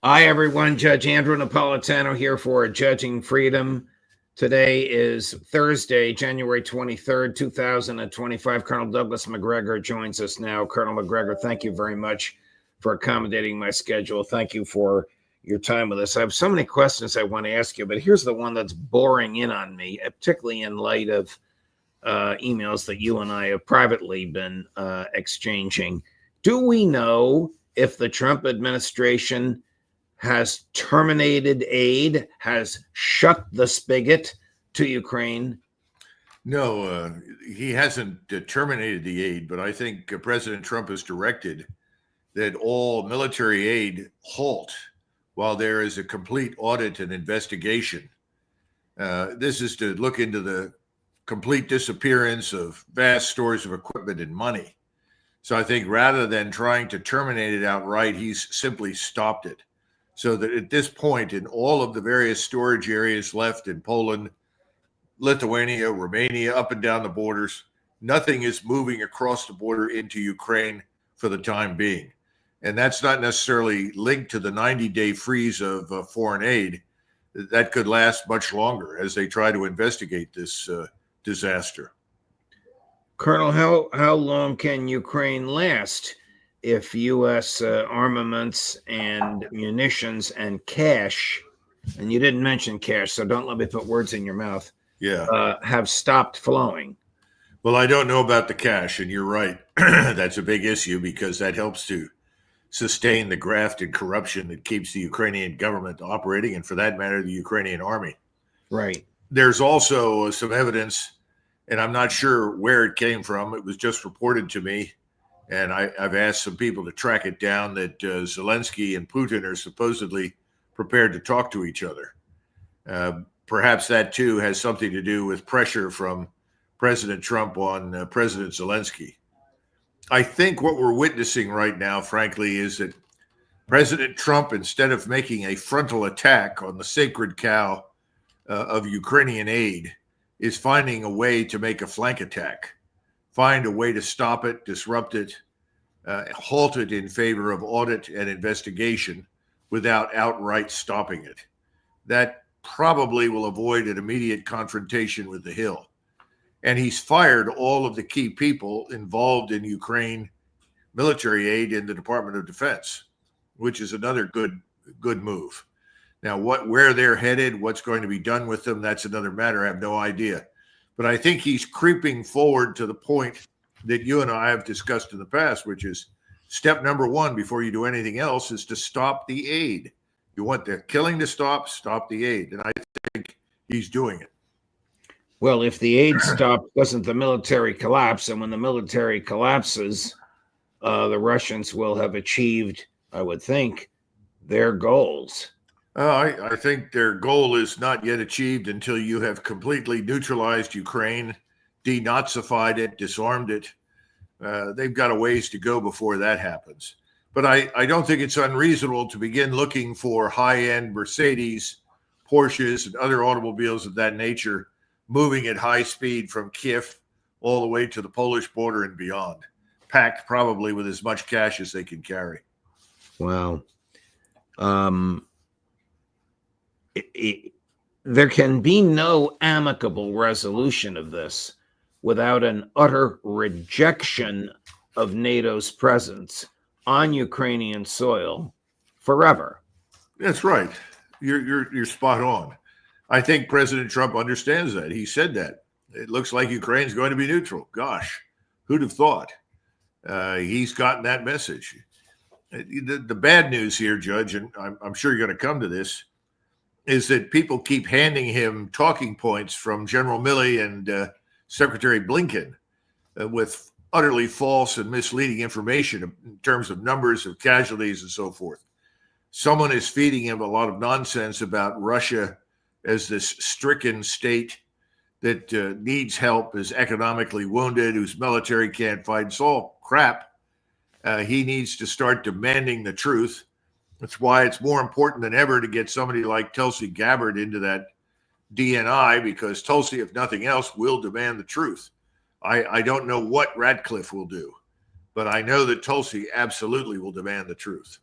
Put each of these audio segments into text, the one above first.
Hi, everyone. Judge Andrew Napolitano here for Judging Freedom. Today is Thursday, January 23rd, 2025. Colonel Douglas Macgregor joins us now. Colonel Macgregor, thank you very much for accommodating my schedule. Thank you for your time with us. I have so many questions I want to ask you, but here's the one that's boring in on me, particularly in light of emails that you and I have privately been exchanging. Do we know if the Trump administration has terminated aid, has shut the spigot to Ukraine? No, he hasn't terminated the aid, but I think President Trump has directed that all military aid halt while there is a complete audit and investigation. This is to look into the complete disappearance of vast stores of equipment and money. So I think rather than trying to terminate it outright, he's simply stopped it. So that at this point, in all of the various storage areas left in Poland, Lithuania, Romania, up and down the borders, nothing is moving across the border into Ukraine for the time being. And that's not necessarily linked to the 90-day freeze of foreign aid. That could last much longer as they try to investigate this disaster. Colonel, how long can Ukraine last if U.S. armaments and munitions and cash, and you didn't mention cash, so don't let me put words in your mouth, have stopped flowing? Well, I don't know about the cash, and you're right. That's a big issue because that helps to sustain the graft and corruption that keeps the Ukrainian government operating, and for that matter, the Ukrainian army. Right. There's also some evidence, and I'm not sure where it came from. It was just reported to me, and I've asked some people to track it down, that Zelensky and Putin are supposedly prepared to talk to each other. Perhaps that, too, has something to do with pressure from President Trump on President Zelensky. I think what we're witnessing right now, frankly, is that President Trump, instead of making a frontal attack on the sacred cow of Ukrainian aid, is finding a way to make a flank attack, find a way to stop it, disrupt it, halt it in favor of audit and investigation without outright stopping it. That probably will avoid an immediate confrontation with the Hill. And he's fired all of the key people involved in Ukraine military aid in the Department of Defense, which is another good move. Now, where they're headed, what's going to be done with them, that's another matter. I have no idea. But I think he's creeping forward to the point that you and I have discussed in the past, which is step number one before you do anything else is to stop the aid. You want the killing to stop the aid. And I think he's doing it. Well, if the aid stopped, doesn't the military collapse? And when the military collapses, the Russians will have achieved, I would think, their goals. I think their goal is not yet achieved until you have completely neutralized Ukraine, denazified it, disarmed it. They've got a ways to go before that happens. But I don't think it's unreasonable to begin looking for high-end Mercedes, Porsches, and other automobiles of that nature moving at high speed from Kiev all the way to the Polish border and beyond, packed probably with as much cash as they can carry. Wow. There can be no amicable resolution of this without an utter rejection of NATO's presence on Ukrainian soil forever. That's right. You're spot on. I think President Trump understands that. He said that. It looks like Ukraine's going to be neutral. Gosh, who'd have thought? He's gotten that message. The bad news here, Judge, and I'm sure you're going to come to this, is that people keep handing him talking points from General Milley and Secretary Blinken with utterly false and misleading information in terms of numbers of casualties and so forth. Someone is feeding him a lot of nonsense about Russia as this stricken state that needs help, is economically wounded, whose military can't fight. It's all crap. He needs to start demanding the truth. That's why it's more important than ever to get somebody like Tulsi Gabbard into that DNI, because Tulsi, if nothing else, will demand the truth. I don't know what Ratcliffe will do, but I know that Tulsi absolutely will demand the truth.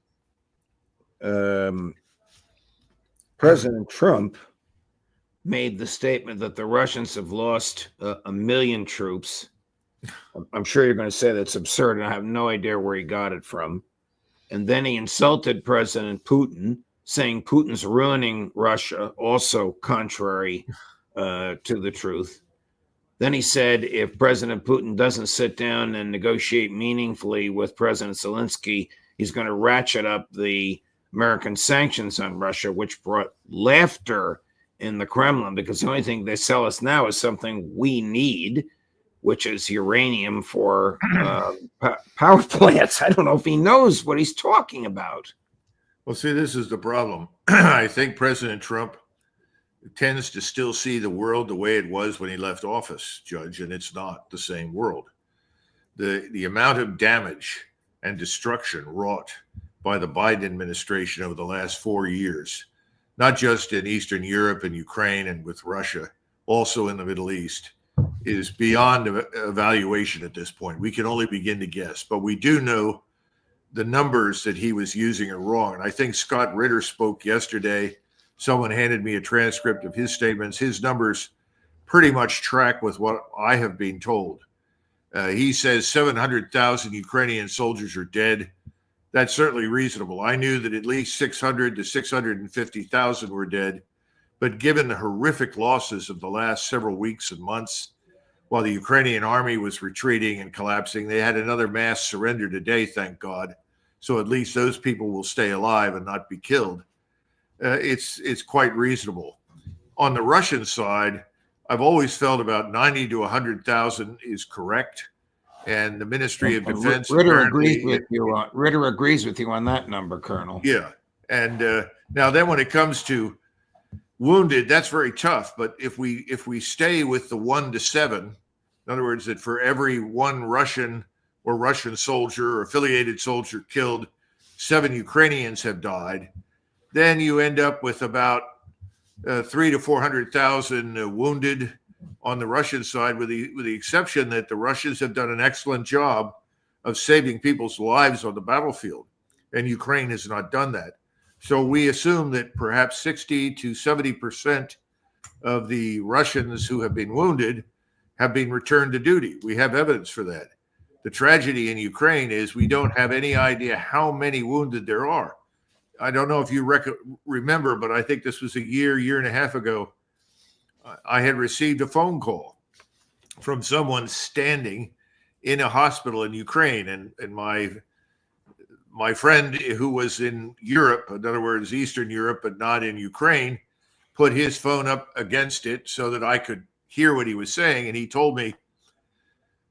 President Trump made the statement that the Russians have lost 1 million troops. I'm sure you're going to say that's absurd, and I have no idea where he got it from. And then he insulted President Putin, saying Putin's ruining Russia, also contrary to the truth. Then he said if President Putin doesn't sit down and negotiate meaningfully with President Zelensky, he's going to ratchet up the American sanctions on Russia, which brought laughter in the Kremlin, because the only thing they sell us now is something we need, which is uranium for power plants. I don't know if he knows what he's talking about. Well, see, this is the problem. I think President Trump tends to still see the world the way it was when he left office, Judge, and it's not the same world. The amount of damage and destruction wrought by the Biden administration over the last 4 years, not just in Eastern Europe and Ukraine and with Russia, also in the Middle East, is beyond evaluation at this point. We can only begin to guess, but we do know the numbers that he was using are wrong. And I think Scott Ritter spoke yesterday. Someone handed me a transcript of his statements. His numbers pretty much track with what I have been told. He says 700,000 Ukrainian soldiers are dead. That's certainly reasonable. I knew that at least 600 to 650,000 were dead. But given the horrific losses of the last several weeks and months, while the Ukrainian army was retreating and collapsing, they had another mass surrender today, thank God. So at least those people will stay alive and not be killed. It's quite reasonable. On the Russian side, I've always felt about 90 to 100,000 is correct. And the Ministry of Defense. Ritter agrees with you. Ritter agrees with you on that number, Colonel. Yeah. And now then when it comes to wounded, that's very tough. But if we stay with the 1 to 7, in other words, that for every one Russian or Russian soldier or affiliated soldier killed, 7 Ukrainians have died, then you end up with about 300,000 to 400,000 wounded on the Russian side, with the exception that the Russians have done an excellent job of saving people's lives on the battlefield, and Ukraine has not done that. So we assume that perhaps 60 to 70% of the Russians who have been wounded have been returned to duty. We have evidence for that. The tragedy in Ukraine is we don't have any idea how many wounded there are. I don't know if you remember, but I think this was a year and a half ago. I had received a phone call from someone standing in a hospital in Ukraine, and my friend who was in Europe, in other words, Eastern Europe, but not in Ukraine, put his phone up against it so that I could hear what he was saying. And he told me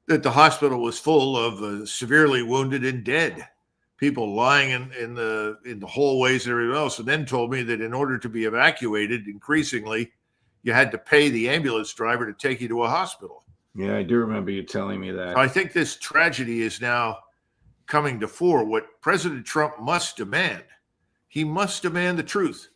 that the hospital was full of severely wounded and dead people lying in the hallways and everything else. And then told me that in order to be evacuated, increasingly, you had to pay the ambulance driver to take you to a hospital. Yeah, I do remember you telling me that. I think this tragedy is now coming to fore. What President Trump must demand, he must demand the truth.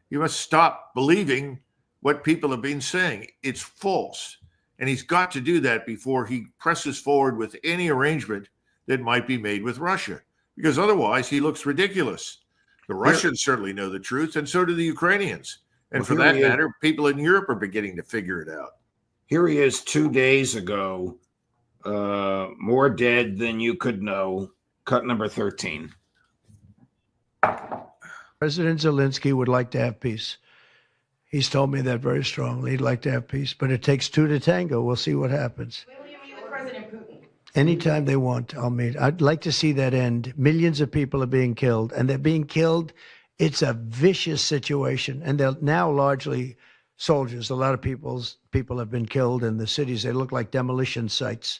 He must stop believing what people have been saying. It's false. And he's got to do that before he presses forward with any arrangement that might be made with Russia, because otherwise he looks ridiculous. The Russians certainly know the truth, and so do the Ukrainians. And for that matter, people in Europe are beginning to figure it out. Here he is 2 days ago, more dead than you could know. Cut number 13. President Zelensky would like to have peace. He's told me that very strongly. He'd like to have peace, but it takes 2 to tango. We'll see what happens. When will you meet with President Putin? Anytime they want, I'll meet. I'd like to see that end. Millions of people are being killed, and they're being killed. It's a vicious situation, and they're now largely soldiers. A lot of people have been killed in the cities. They look like demolition sites.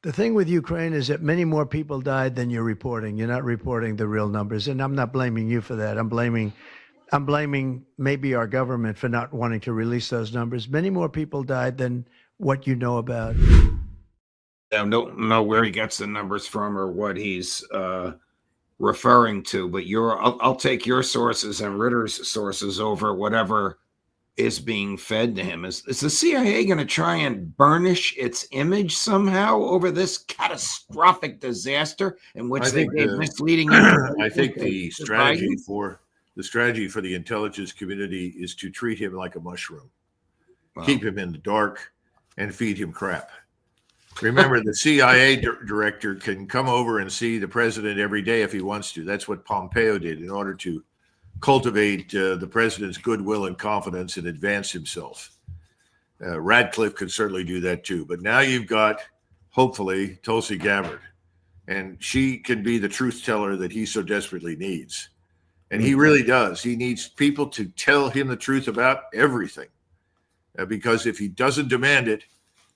The thing with Ukraine is that many more people died than you're reporting. You're not reporting the real numbers, and I'm not blaming you for that. I'm blaming maybe our government for not wanting to release those numbers. Many more people died than what you know about. I don't know where he gets the numbers from or what he's referring to, but I'll take your sources and Ritter's sources over whatever is being fed to him. Is the CIA going to try and burnish its image somehow over this catastrophic disaster in which they gave misleading information? I think to the strategy for the intelligence community is to treat him like a mushroom, keep him in the dark, and feed him crap. Remember, the CIA director can come over and see the president every day if he wants to. That's what Pompeo did in order to cultivate the president's goodwill and confidence and advance himself. Radcliffe could certainly do that too. But now you've got, hopefully, Tulsi Gabbard, and she can be the truth teller that he so desperately needs. And he really does. He needs people to tell him the truth about everything. Because if he doesn't demand it,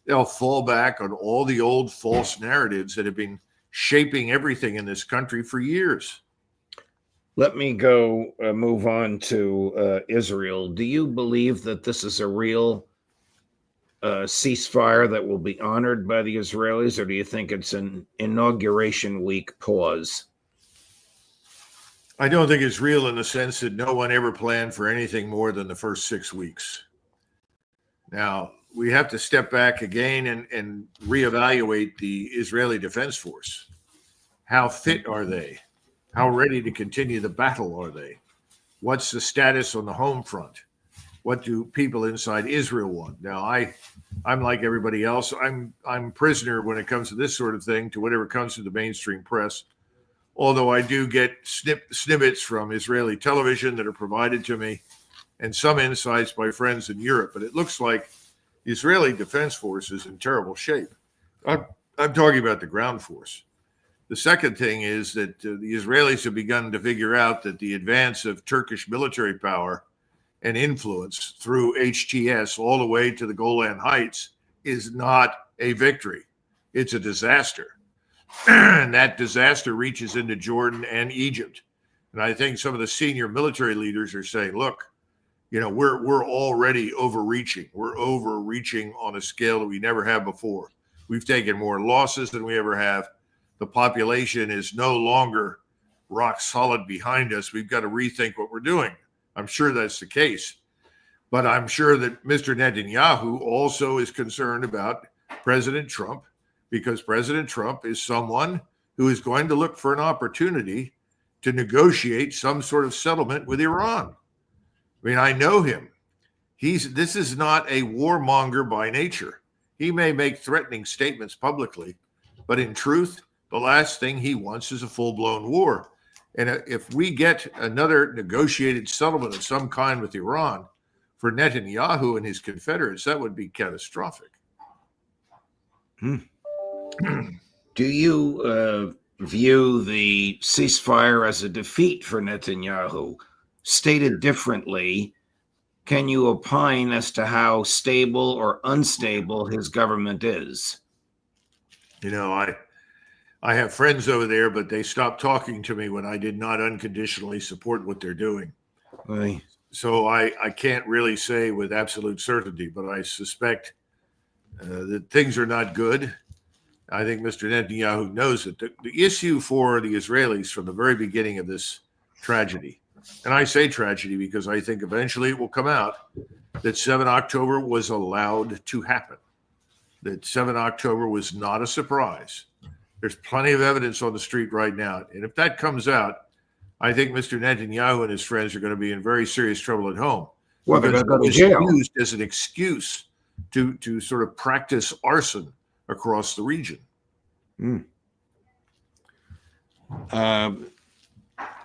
they'll fall back on all the old false narratives that have been shaping everything in this country for years. Let me go move on to Israel. Do you believe that this is a real ceasefire that will be honored by the Israelis, or do you think it's an inauguration week pause? I don't think it's real in the sense that no one ever planned for anything more than the first 6 weeks. Now, we have to step back again and reevaluate the Israeli Defense Force. How fit are they? How ready to continue the battle are they? What's the status on the home front? What do people inside Israel want? Now, I'm like everybody else. I'm prisoner when it comes to this sort of thing to whatever comes to the mainstream press. Although I do get snippets from Israeli television that are provided to me and some insights by friends in Europe. But it looks like the Israeli Defense Force is in terrible shape. I'm talking about the ground force. The second thing is that the Israelis have begun to figure out that the advance of Turkish military power and influence through HTS all the way to the Golan Heights is not a victory. It's a disaster. And that disaster reaches into Jordan and Egypt. And I think some of the senior military leaders are saying, look, we're already overreaching. We're overreaching on a scale that we never have before. We've taken more losses than we ever have. The population is no longer rock solid behind us. We've got to rethink what we're doing. I'm sure that's the case. But I'm sure that Mr. Netanyahu also is concerned about President Trump, because President Trump is someone who is going to look for an opportunity to negotiate some sort of settlement with Iran. I mean, I know him. This is not a warmonger by nature. He may make threatening statements publicly, but in truth, the last thing he wants is a full-blown war. And if we get another negotiated settlement of some kind with Iran, for Netanyahu and his confederates, that would be catastrophic. Do you view the ceasefire as a defeat for Netanyahu? Stated differently, can you opine as to how stable or unstable his government is? I have friends over there, but they stopped talking to me when I did not unconditionally support what they're doing. Right. So I can't really say with absolute certainty, but I suspect that things are not good. I think Mr. Netanyahu knows it. The issue for the Israelis from the very beginning of this tragedy, and I say tragedy because I think eventually it will come out, that 7 October was allowed to happen, that 7 October was not a surprise. There's plenty of evidence on the street right now. And if that comes out, I think Mr. Netanyahu and his friends are going to be in very serious trouble at home. Well, they're going to go to jail. Used as an excuse to sort of practice arson across the region.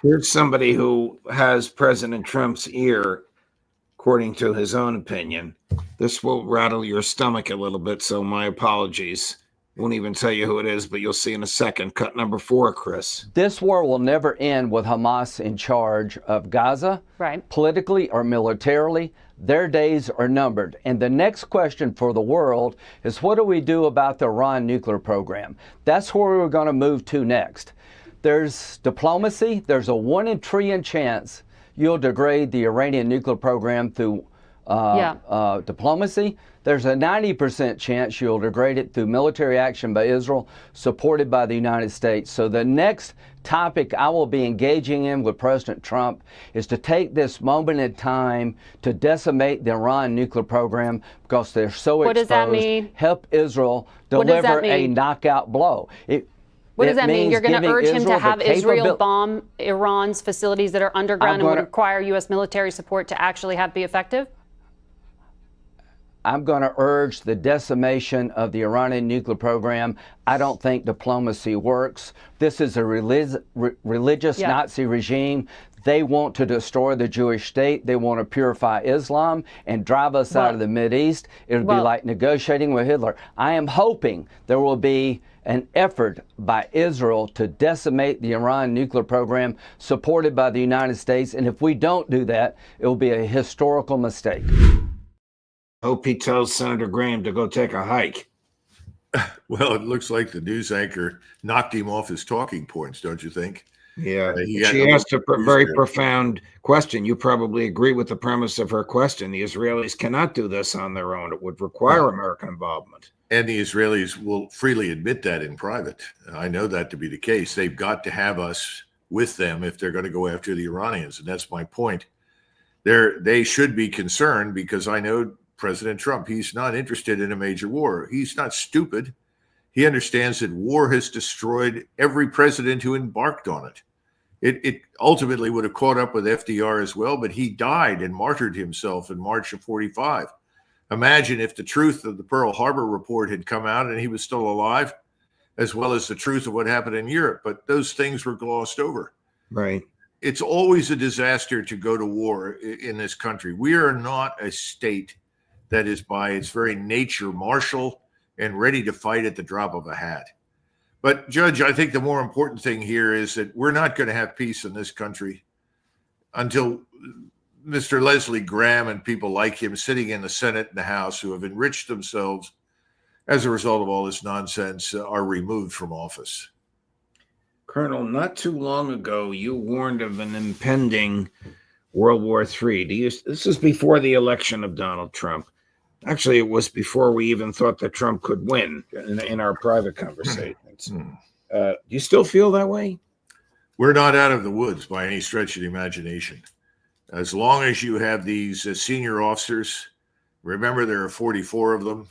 Here's somebody who has President Trump's ear, according to his own opinion. This will rattle your stomach a little bit, so my apologies. Won't even tell you who it is, but you'll see in a second. Cut number 4, Chris. This war will never end with Hamas in charge of Gaza, right? Politically or militarily. Their days are numbered. And the next question for the world is, what do we do about the Iran nuclear program? That's where we're going to move to next. There's diplomacy. There's a 1 in a trillion chance you'll degrade the Iranian nuclear program through diplomacy, there's a 90% chance you'll degrade it through military action by Israel, supported by the United States. So the next topic I will be engaging in with President Trump is to take this moment in time to decimate the Iran nuclear program because they're so exposed. What does that mean? Help Israel deliver a knockout blow. What does that mean? You're going to urge him to have Israel bomb Iran's facilities that are underground and would require U.S. military support to actually be effective? I'm going to urge the decimation of the Iranian nuclear program. I don't think diplomacy works. This is a religious Nazi regime. They want to destroy the Jewish state. They want to purify Islam and drive us out of the Mideast. It would be like negotiating with Hitler. I am hoping there will be an effort by Israel to decimate the Iran nuclear program supported by the United States. And if we don't do that, it will be a historical mistake. Hope he tells Senator Graham to go take a hike. Well, it looks like the news anchor knocked him off his talking points, don't you think? Yeah, she asked a very profound question. You probably agree with the premise of her question. The Israelis cannot do this on their own. It would require American involvement. And the Israelis will freely admit that in private. I know that to be the case. They've got to have us with them if they're going to go after the Iranians. And that's my point. They should be concerned because I know President Trump, he's not interested in a major war. He's not stupid. He understands that war has destroyed every president who embarked on it. It ultimately would have caught up with FDR as well, but he died and martyred himself in March of 45. Imagine if the truth of the Pearl Harbor report had come out and he was still alive, as well as the truth of what happened in Europe. But those things were glossed over. Right. It's always a disaster to go to war in this country. We are not a state that is by its very nature martial and ready to fight at the drop of a hat. But Judge, I think the more important thing here is that we're not going to have peace in this country until Mr. Leslie Graham and people like him sitting in the Senate and the House who have enriched themselves as a result of all this nonsense are removed from office. Colonel, not too long ago, you warned of an impending World War III. This is before the election of Donald Trump. Actually, it was before we even thought that Trump could win in our private conversations. Do you still feel that way? We're not out of the woods by any stretch of the imagination. As long as you have these senior officers, remember there are 44 of them.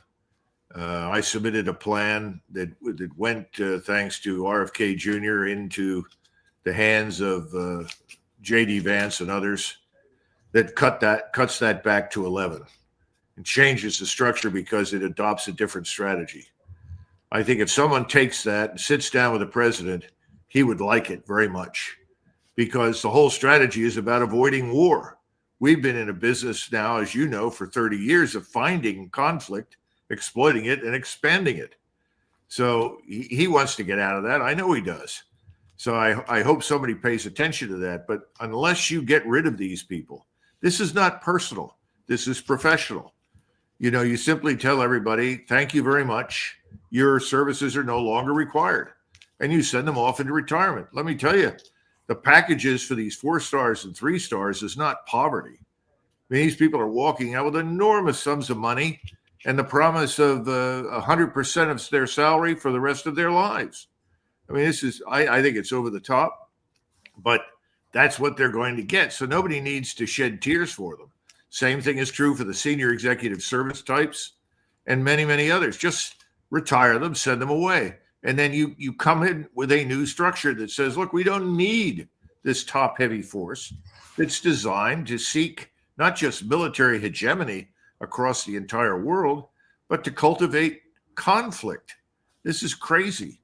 I submitted a plan that went, thanks to RFK Jr., into the hands of J.D. Vance and others that cuts that back to 11 and changes the structure because it adopts a different strategy. I think if someone takes that and sits down with the president, he would like it very much because the whole strategy is about avoiding war. We've been in a business now, as you know, for 30 years of finding conflict, exploiting it, and expanding it. So he wants to get out of that. I know he does. So I hope somebody pays attention to that. But unless you get rid of these people, this is not personal. This is professional. You know, you simply tell everybody, thank you very much. Your services are no longer required. And you send them off into retirement. Let me tell you, the packages for these 4 stars and 3 stars is not poverty. I mean, these people are walking out with enormous sums of money and the promise of 100% of their salary for the rest of their lives. I mean, I think it's over the top, but that's what they're going to get. So nobody needs to shed tears for them. Same thing is true for the senior executive service types and many, many others. Just retire them, send them away. And then you come in with a new structure that says, look, we don't need this top-heavy force that's designed to seek not just military hegemony across the entire world, but to cultivate conflict. This is crazy.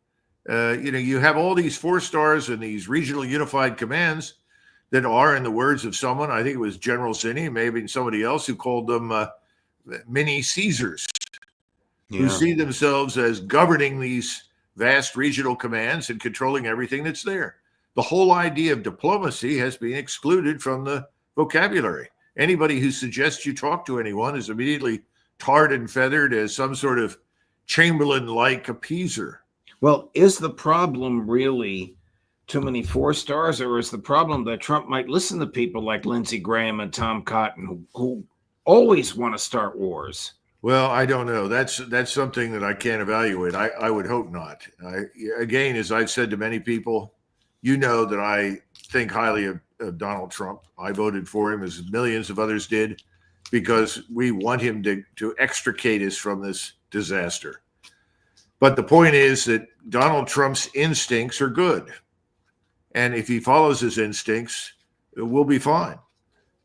You have all these 4 stars and these regional unified commands that are, in the words of someone, I think it was General Zinni, maybe somebody else, who called them mini Caesars, who see themselves as governing these vast regional commands and controlling everything that's there. The whole idea of diplomacy has been excluded from the vocabulary. Anybody who suggests you talk to anyone is immediately tarred and feathered as some sort of Chamberlain-like appeaser. Well, is the problem really too many 4 stars, or is the problem that Trump might listen to people like Lindsey Graham and Tom Cotton who always want to start wars. Well, I don't know. That's something that I can't evaluate. I would hope not. Again, as I've said to many people, you know that I think highly of Donald Trump. I voted for him, as millions of others did, because we want him to extricate us from this disaster. But the point is that Donald Trump's instincts are good. And if he follows his instincts, we'll be fine.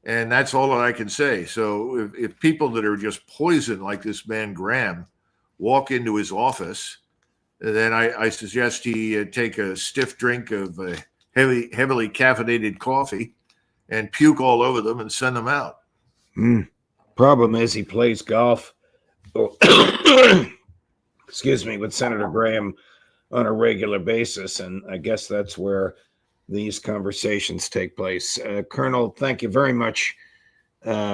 And that's all that I can say. So if people that are just poison, like this man Graham, walk into his office, then I suggest he take a stiff drink of heavily caffeinated coffee and puke all over them and send them out. Problem is he plays golf, excuse me, with Senator Graham on a regular basis. And I guess that's where these conversations take place. Colonel, thank you very much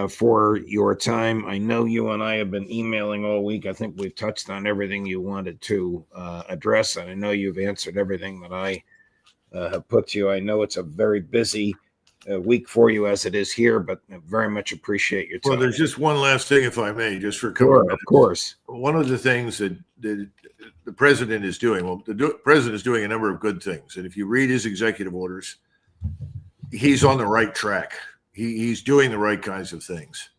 for your time. I know you and I have been emailing all week. I think we've touched on everything you wanted to address, and I know you've answered everything that I have put to you. I know it's a very busy week for you as it is here, but I very much appreciate your time. Well, there's just one last thing, if I may, just for a couple of minutes. Of course. One of the things that the president is doing, the president is doing a number of good things. And if you read his executive orders, he's on the right track. He's doing the right kinds of things.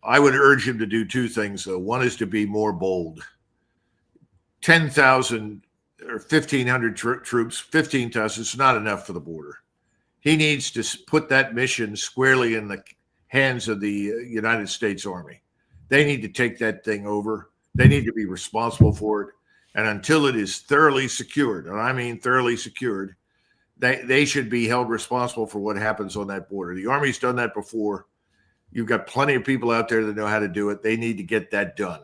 I would urge him to do two things, though. One is to be more bold. 10,000 or 1,500 troops, 15,000 is not enough for the border. He needs to put that mission squarely in the hands of the United States Army. They need to take that thing over. They need to be responsible for it. And until it is thoroughly secured, and I mean thoroughly secured, they should be held responsible for what happens on that border. The Army's done that before. You've got plenty of people out there that know how to do it. They need to get that done.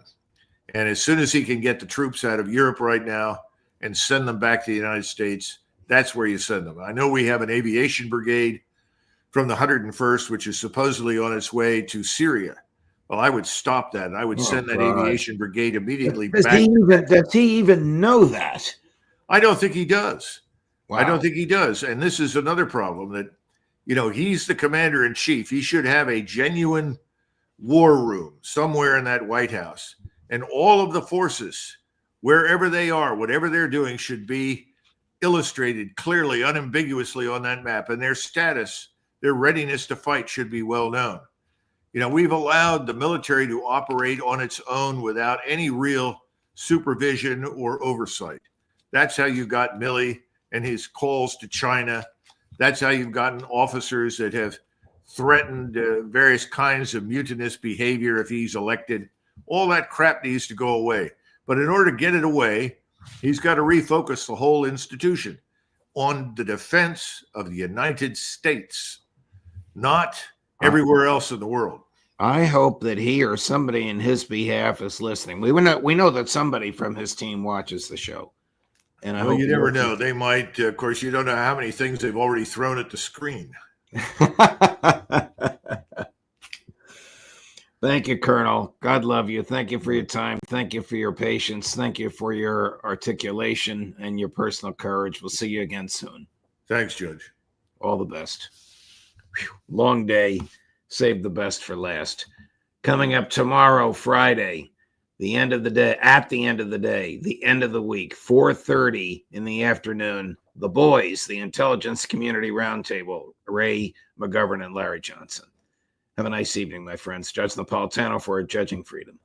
And as soon as he can get the troops out of Europe right now and send them back to the United States, that's where you send them. I know we have an aviation brigade from the 101st, which is supposedly on its way to Syria. Well, I would stop that. I would send that aviation brigade immediately back. Does he even know that? I don't think he does. Wow. I don't think he does. And this is another problem that, he's the commander in chief. He should have a genuine war room somewhere in that White House. And all of the forces, wherever they are, whatever they're doing, should be illustrated clearly, unambiguously on that map. And their status, their readiness to fight should be well known. We've allowed the military to operate on its own without any real supervision or oversight. That's how you got Milley and his calls to China. That's how you've gotten officers that have threatened various kinds of mutinous behavior if he's elected. All that crap needs to go away. But in order to get it away, he's got to refocus the whole institution on the defense of the United States, not everywhere else in the world. I hope that he or somebody in his behalf is listening. We know that somebody from his team watches the show. And I hope you never know. They might, of course, you don't know how many things they've already thrown at the screen. Thank you, Colonel. God love you. Thank you for your time. Thank you for your patience. Thank you for your articulation and your personal courage. We'll see you again soon. Thanks, Judge. All the best. Whew. Long day. Save the best for last. Coming up tomorrow, Friday, the end of the day, the end of the week, 4:30 in the afternoon, the boys, the Intelligence Community Roundtable, Ray McGovern and Larry Johnson. Have a nice evening, my friends. Judge Napolitano for Judging Freedom.